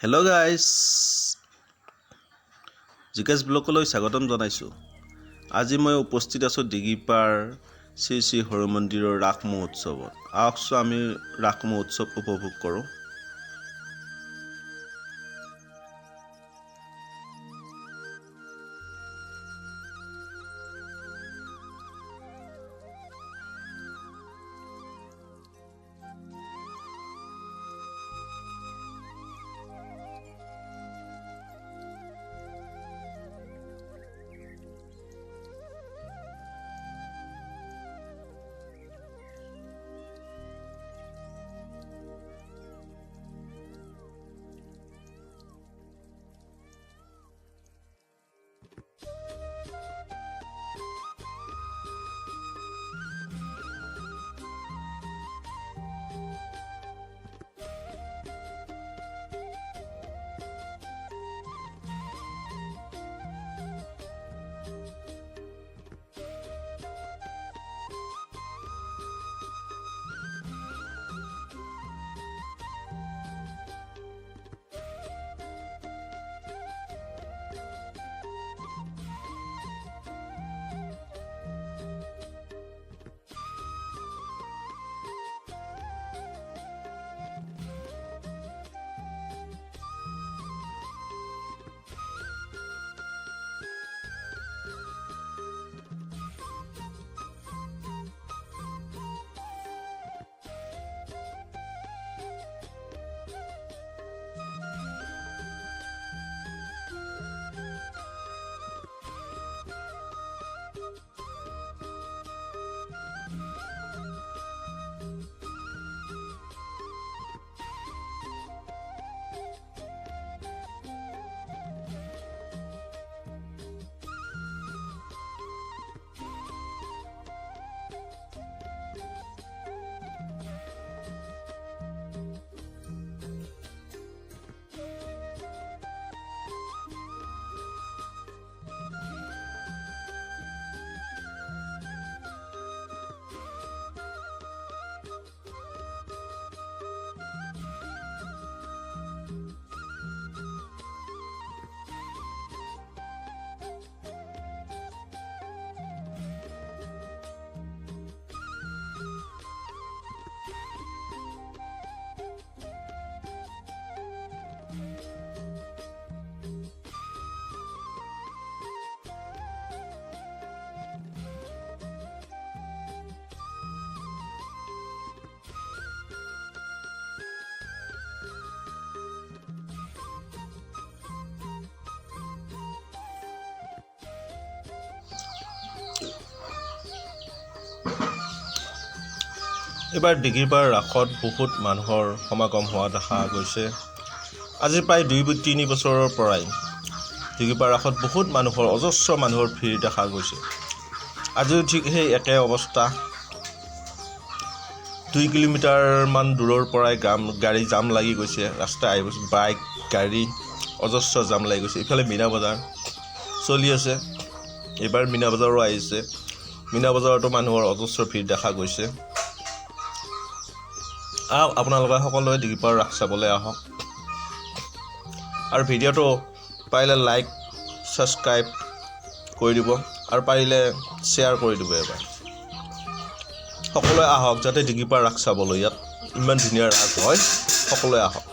Hello guys, জিকেছ ব্লগলৈ স্বাগতম জনাইছো। আজি মই উপস্থিত আছো ডিগিপাৰ শ্ৰী শ্ৰী হৰি মন্দিৰৰ ৰাস মহোৎসৱত। আহকচোন আমি ৰাস মহোৎসৱ উপভোগ কৰোঁ। এবাৰ ডিগিপাৰ ৰাসত বহুত মানুহৰ সমাগম হোৱা দেখা গৈছে। আজি প্ৰায় 2-3 বছৰৰ পৰাই ডিগিপাৰ ৰাসত বহুত মানুহৰ অজস্ৰ মানুহৰ ভিৰ দেখা গৈছে। আজিও ঠিক সেই একে অৱস্থা। 2 কিলোমিটাৰমান দূৰৰ পৰাই গাড়ী জাম লাগি গৈছে। ৰাস্তা আহি গৈছে, বাইক গাড়ী অজস্ৰ জাম লাগি গৈছে। ইফালে মীনা বজাৰ চলি আছে। এইবাৰ মীনা বজাৰো আহিছে। মীনা বজাৰতো মানুহৰ অজস্ৰ ভিৰ দেখা গৈছে। আপোনালোকে সকলোৱে ডিগিপাৰ ৰাস চাবলৈ আহক। আৰু ভিডিঅ'টো পাৰিলে লাইক ছাবস্ক্ৰাইব কৰি দিব আৰু পাৰিলে শ্বেয়াৰ কৰি দিব। এবাৰ সকলোৱে আহক যাতে ডিগিপাৰ ৰাস চাবলৈ, ইয়াত ইমান ধুনীয়া ৰাস হয়। সকলোৱে আহক।